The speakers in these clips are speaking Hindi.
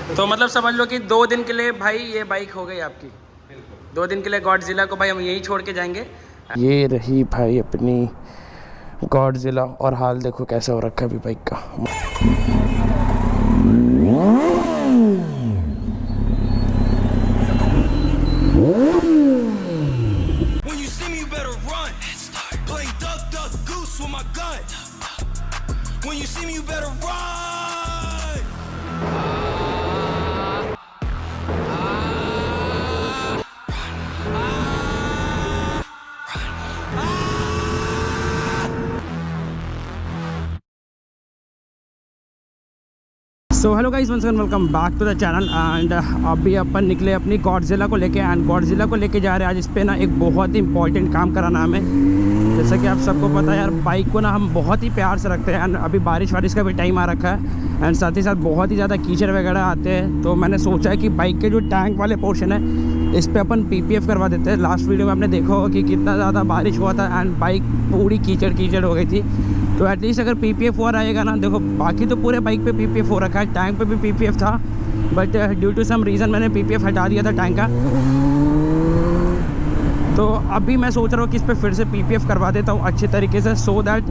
तो मतलब समझ लो कि 2 दिन के लिए भाई ये बाइक हो गई आपकी। 2 दिन के लिए गॉडजिला को भाई हम यहीं छोड़ के जाएंगे। ये रही भाई अपनी गॉडजिला, और हाल देखो कैसा हो रखा है अभी बाइक का। So hello guys, once again welcome back to the channel. And अभी अपन निकले अपनी गॉडजिला को लेके, एंड गॉडजिला को लेके जा रहे हैं आज। इस पे ना एक बहुत ही इंपॉर्टेंट काम कराना हमें। जैसा कि आप सबको पता है यार, बाइक को ना हम बहुत ही प्यार से रखते हैं। एंड अभी बारिश वारिश का भी टाइम आ रखा है, एंड साथ ही साथ बहुत ही ज़्यादा कीचड़ वगैरह आते हैं। तो मैंने सोचा है कि बाइक के जो टैंक वाले पोर्शन है इस पर अपन PPF करवा देते हैं। लास्ट वीडियो में आपने देखा होगा कि कितना ज़्यादा बारिश हुआ था एंड बाइक पूरी कीचड़ हो गई थी। तो एटलीस्ट अगर PPF हो रहेगा ना, देखो बाकी तो पूरे बाइक पे PPF हो रखा है, टैंक पे भी PPF था, but due to some reason मैंने PPF हटा दिया था टैंक का। तो अभी मैं सोच रहा हूँ कि इस पर फिर से PPF करवा देता हूँ अच्छे तरीके से, सो दैट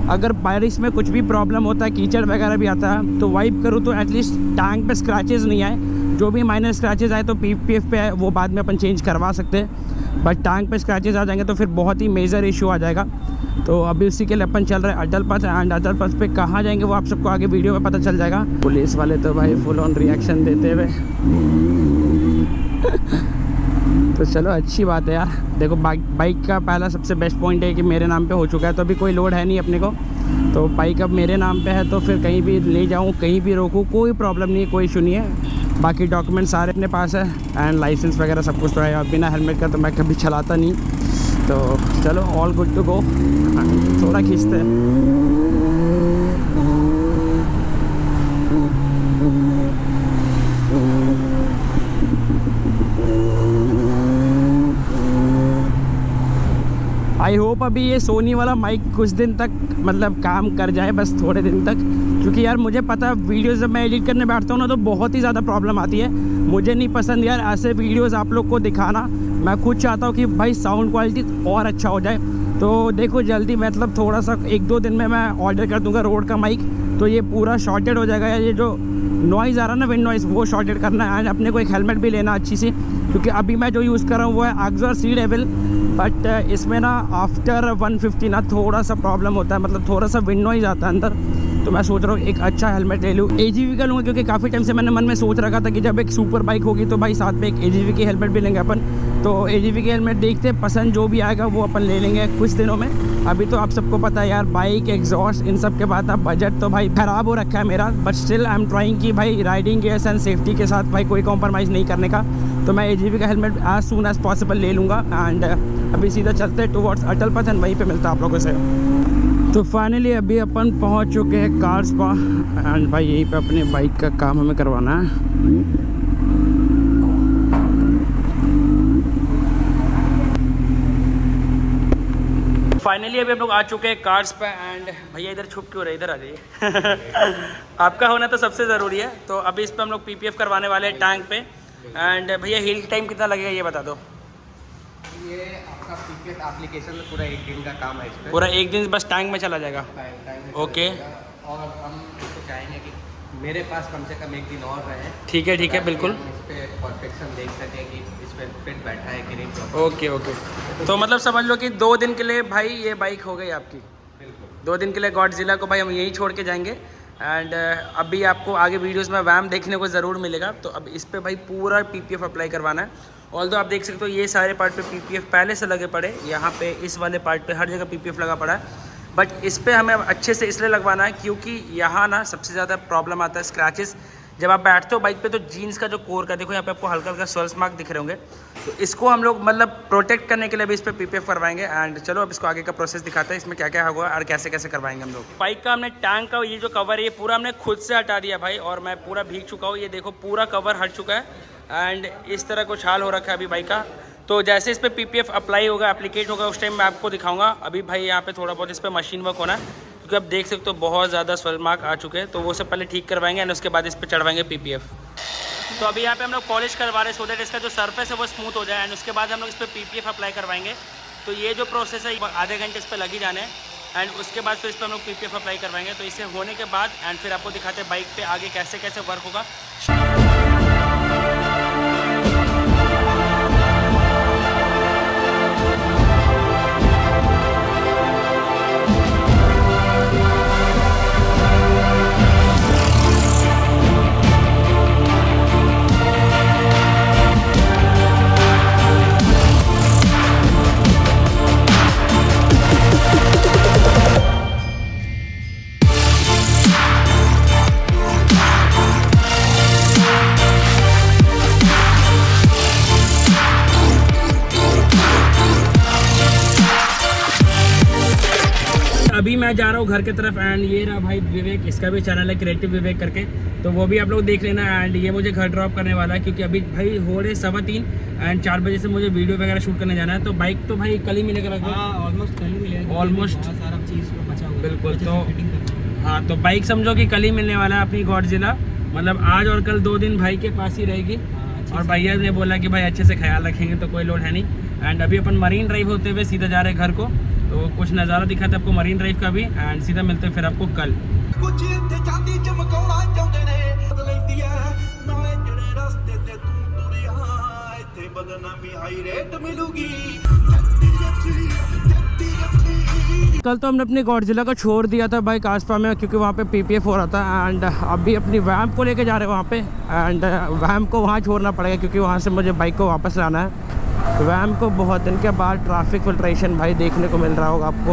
अगर बारिश में कुछ भी प्रॉब्लम होता है, कीचड़ वगैरह भी आता है, तो वाइप करूँ तो एटलीस्ट टैंक पे स्क्रैचेस नहीं आए। जो भी माइनर स्क्रैचेस आए तो PPF पे वो बाद में अपन चेंज करवा सकते हैं, बट टैंक पे स्क्रैचेस आ जाएंगे तो फिर बहुत ही मेजर इशू आ जाएगा। तो अभी उसी के लिए अपन चल रहे हैं अटल पास। एंड अटल पास पे कहाँ जाएंगे वो आप सबको आगे वीडियो में पता चल जाएगा। पुलिस वाले तो भाई फुल ऑन रिएक्शन देते हुए तो चलो अच्छी बात है यार। देखो बाइक का पहला सबसे बेस्ट पॉइंट है कि मेरे नाम पे हो चुका है, तो अभी कोई लोड है नहीं अपने को। तो बाइक अब मेरे नाम पे है, तो फिर कहीं भी ले जाऊँ, कहीं भी रोकूँ, कोई प्रॉब्लम नहीं है, कोई इशू नहीं है। बाकी डॉक्यूमेंट सारे अपने पास है एंड लाइसेंस वगैरह सब कुछ तो है। अब बिना हेलमेट का तो मैं कभी चलाता नहीं। तो चलो ऑल गुड टू गो। थोड़ा खींचते हैं। आई होप अभी ये सोनी वाला माइक कुछ दिन तक मतलब काम कर जाए, बस थोड़े दिन तक, क्योंकि यार मुझे पता है वीडियोज़ जब मैं एडिट करने बैठता हूँ ना तो बहुत ही ज़्यादा प्रॉब्लम आती है। मुझे नहीं पसंद यार ऐसे वीडियोज़ आप लोग को दिखाना। मैं खुद चाहता हूँ कि भाई साउंड क्वालिटी और अच्छा हो जाए। तो देखो जल्दी मतलब थोड़ा सा 1-2 दिन में मैं ऑर्डर कर दूँगा रोड का माइक, तो ये पूरा शॉर्टेड हो जाएगा। ये जो नॉइज़ आ रहा है ना, विंड नॉइज़, वो शॉर्टेड करना है। एंड अपने को एक हेलमेट भी लेना अच्छी सी, क्योंकि अभी मैं जो यूज़ कर रहा हूँ वो है AXOR C लेवल, बट इसमें ना आफ्टर 150 ना थोड़ा सा प्रॉब्लम होता है, मतलब थोड़ा सा विंड नॉइज़ आता है अंदर। तो मैं सोच रहा हूँ एक अच्छा हेलमेट ले लूँ, AGV का लूँगा, क्योंकि काफ़ी टाइम से मैंने मन में सोच रखा था कि जब एक सुपर बाइक होगी तो भाई साथ में एक AGV की हेलमेट भी लेंगे अपन। तो AGV की हेलमेट देखते हैं, पसंद जो भी आएगा वो अपन ले लेंगे कुछ दिनों में। अभी तो आप सबको पता है यार, बाइक, एग्जॉस्ट, इन सब के बाद अब बजट तो भाई ख़राब हो रखा है मेरा, but still I am trying कि भाई राइडिंग गेयर्स एंड सेफ्टी के साथ भाई कोई कॉम्प्रोमाइज़ नहीं करने का। तो मैं AGV का helmet as soon as possible ले लूँगा। एंड अभी सीधा चलते हैं टुवर्ड्स अटल पास, एंड वहीं पे मिलता है आप लोगों से। तो फाइनली अभी अपन पहुंच चुके हैं कार स्पा, एंड भाई यहीं पे अपने बाइक का काम हमें करवाना है। फाइनली अभी हम लोग आ चुके हैं कार्स पे। एंड भैया इधर छुप क्यों रहे, इधर आ जाइए आपका होना तो सबसे ज़रूरी है। तो अभी इस पर हम लोग PPF करवाने वाले हैं टैंक पे। एंड भैया हील टाइम कितना लगेगा ये बता दो। ये आपका PPF एप्लीकेशन में पूरा 1 दिन का काम है। इसमें पूरा 1 दिन बस टैंक में चला जाएगा। ओके, और हम इसको चाहेंगे कि मेरे पास कम से कम 1 दिन और रहे। ठीक है बिल्कुल। इस पर परफेक्शन देख सकें कि इस पर फिट बैठा है कि नहीं। ओके तो मतलब समझ लो कि 2 दिन के लिए भाई ये बाइक हो गई आपकी। बिल्कुल 2 दिन के लिए गॉडजिला को भाई हम यहीं छोड़ के जाएंगे। एंड अभी आपको आगे वीडियोस में वैम देखने को ज़रूर मिलेगा। तो अब इस पे भाई पूरा PPF अप्लाई करवाना है। ऑल्दो आप देख सकते हो ये सारे पार्ट पे PPF पहले से लगे पड़े, यहाँ पे इस वाले पार्ट पे हर जगह PPF लगा पड़ा है। बट इस पे हमें अच्छे से इसलिए लगवाना है क्योंकि यहाँ ना सबसे ज़्यादा प्रॉब्लम आता है स्क्रैचेस। जब आप बैठते हो बाइक पे तो जीन्स का जो कोर का देखो यहाँ पे आपको हल्का हल्का स्वेल्स मार्क दिख रहे होंगे, तो इसको हम लोग मतलब प्रोटेक्ट करने के लिए भी इस पर PPF करवाएंगे। एंड चलो अब इसको आगे का प्रोसेस दिखाते हैं, इसमें क्या क्या होगा और कैसे कैसे करवाएंगे हम लोग। बाइक का हमने टैंक का ये जो कवर है ये पूरा हमने खुद से हटा दिया भाई, और मैं पूरा भीग चुका हूँ। ये देखो पूरा कवर हट चुका है एंड इस तरह कुछ हाल हो रखा है अभी बाइक का। तो जैसे इस पर PPF अप्लाई होगा, एप्लीकेट होगा, उस टाइम मैं आपको दिखाऊंगा। अभी भाई यहाँ पे थोड़ा बहुत इस पर मशीन वर्क होना है, क्योंकि आप देख सकते हो बहुत ज़्यादा स्वेल मार्क आ चुके हैं। तो वो सब पहले ठीक करवाएंगे एंड उसके बाद इस पर चढ़वाएंगे PPF। तो अभी यहाँ पे हम लोग पॉलिश करवा रहे हैं सो दैट इसका जो सरफेस है वो स्मूथ हो जाए एंड उसके बाद हम लोग इस पर PPF अप्लाई करवाएंगे। तो ये जो प्रोसेस है आधे घंटे इस पर लगी जाने एंड उसके बाद फिर इस पर हम लोग PPF अप्लाई करवाएंगे। तो इसे होने के बाद एंड फिर आपको दिखाते हैं बाइक पे आगे कैसे कैसे वर्क होगा। अभी मैं जा रहा हूँ घर की तरफ एंड ये रहा भाई विवेक, इसका भी चैनल है क्रिएटिव विवेक करके, तो वो भी आप लोग देख लेना। एंड ये मुझे घर ड्रॉप करने वाला है क्योंकि अभी भाई हो रहे 3:15 एंड 4 बजे से मुझे वीडियो वगैरह शूट करने जाना है। तो बाइक तो भाई कल ही मिलेगा लगभग, ऑलमोस्ट कल ही मिलेगा, ऑलमोस्ट सारा चीज़ बचा हुआ बिल्कुल। तो हाँ, तो बाइक समझो कि कल ही मिलने वाला है अपनी गॉडजिला, मतलब आज और कल 2 दिन भाई के पास ही रहेगी। और भैया ने बोला कि भाई अच्छे से ख्याल रखेंगे तो कोई लोड है नहीं। एंड अभी अपन मरीन ड्राइव होते हुए सीधा जा रहे हैं घर को, तो कुछ नज़ारा दिखाते आपको मरीन ड्राइव का भी एंड सीधा मिलते हैं फिर आपको कल। कल तो हमने अपनी गॉडजिला को छोड़ दिया था भाई कास्पा में क्योंकि वहाँ पे PPF हो रहा था एंड अभी अपनी वैम्प को लेके जा रहे हैं वहाँ पे एंड वैम्प को वहाँ छोड़ना पड़ेगा क्योंकि वहाँ से मुझे बाइक को वापस लाना है। वैम्प को बहुत दिन के बाद ट्रैफिक फिल्ट्रेशन भाई देखने को मिल रहा होगा आपको।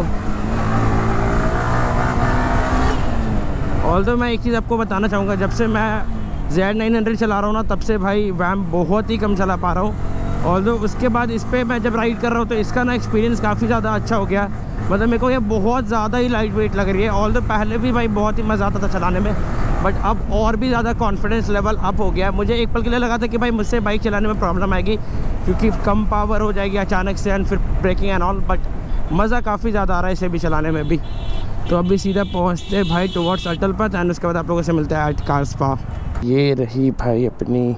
ऑल्दो मैं एक चीज़ आपको बताना चाहूँगा, जब से मैं Z900 चला रहा हूँ ना तब से भाई वैम्प बहुत ही कम चला पा रहा हूँ। ऑल्दो उसके बाद इस पर मैं जब राइड कर रहा हूँ तो इसका ना एक्सपीरियंस काफ़ी ज़्यादा अच्छा हो गया, मतलब मेरे को ये बहुत ज़्यादा ही लाइट वेट लग रही है। ऑल्दो पहले भी भाई बहुत ही मज़ा आता था चलाने में, बट अब और भी ज़्यादा कॉन्फिडेंस लेवल अप हो गया है। मुझे एक पल के लिए लगा था कि भाई मुझसे बाइक चलाने में प्रॉब्लम आएगी क्योंकि कम पावर हो जाएगी अचानक से एंड फिर ब्रेकिंग एंड ऑल, बट मज़ा काफ़ी ज़्यादा आ रहा है इसे भी चलाने में भी। तो अभी सीधा पहुँचते भाई टुवर्ड्स अटल पथ एंड उसके बाद आप लोगों से मिलते हैं एट कास्पा। ये रही भाई अपनी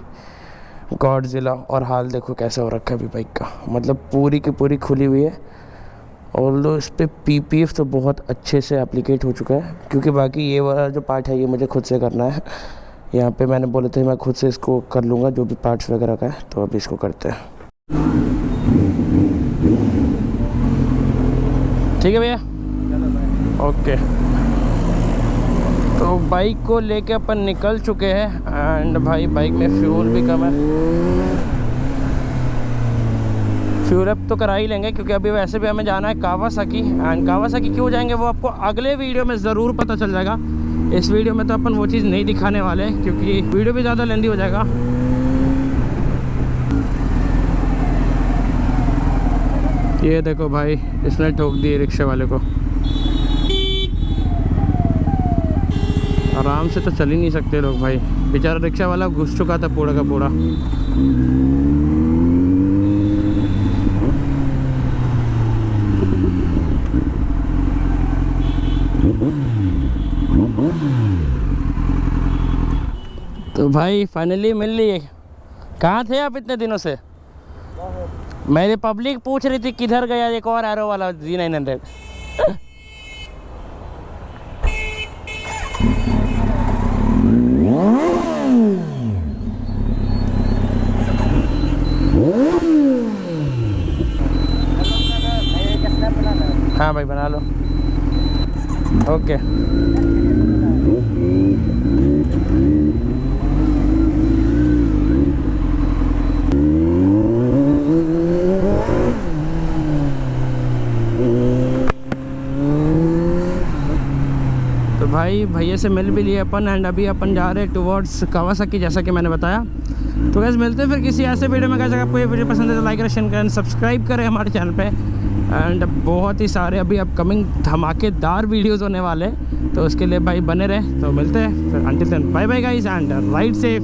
गॉडजिला और हाल देखो कैसा हो रखा है अभी बाइक का, मतलब पूरी की पूरी खुली हुई है। ऑल्दो इस पर PPF तो बहुत अच्छे से एप्लीकेट हो चुका है क्योंकि बाकी ये वाला जो पार्ट है ये मुझे खुद से करना है। यहाँ पे मैंने बोले थे मैं खुद से इसको कर लूँगा जो भी पार्ट्स वगैरह का है, तो अभी इसको करते हैं। ठीक है भैया, ओके। तो बाइक को लेके अपन निकल चुके हैं एंड भाई बाइक में फ्यूल भी कम है, फ्यूल अप तो करा ही लेंगे क्योंकि अभी वैसे भी हमें जाना है कावासाकी एंड कावासाकी क्यों जाएंगे वो आपको अगले वीडियो में ज़रूर पता चल जाएगा। इस वीडियो में तो अपन वो चीज़ नहीं दिखाने वाले क्योंकि वीडियो भी ज़्यादा लेंदी हो जाएगा। ये देखो भाई इसने ठोक दिए रिक्शे वाले को, आराम से तो चल ही नहीं सकते लोग भाई, बेचारा रिक्शा वाला घुस चुका था पूरा का पूरा। तो भाई फाइनली मिल लिए। कहाँ थे आप इतने दिनों से? मेरी पब्लिक पूछ रही थी किधर गया एक और एरो वाला Z900। हाँ भाई बना लो, ओके। तो भाई भैया से मिल भी लिए अपन एंड अभी अपन जा रहे हैं टुवर्ड्स कावासाकी जैसा कि मैंने बताया। तो गैस मिलते हैं फिर किसी ऐसे वीडियो में। कैसे आपको ये वीडियो पसंद है तो लाइक करें, शेयर करें, सब्सक्राइब करें हमारे चैनल पे एंड बहुत ही सारे अभी अपकमिंग धमाकेदार वीडियोस होने वाले, तो उसके लिए भाई बने रहे। तो मिलते हैं फिर, until then bye bye guys and ride safe.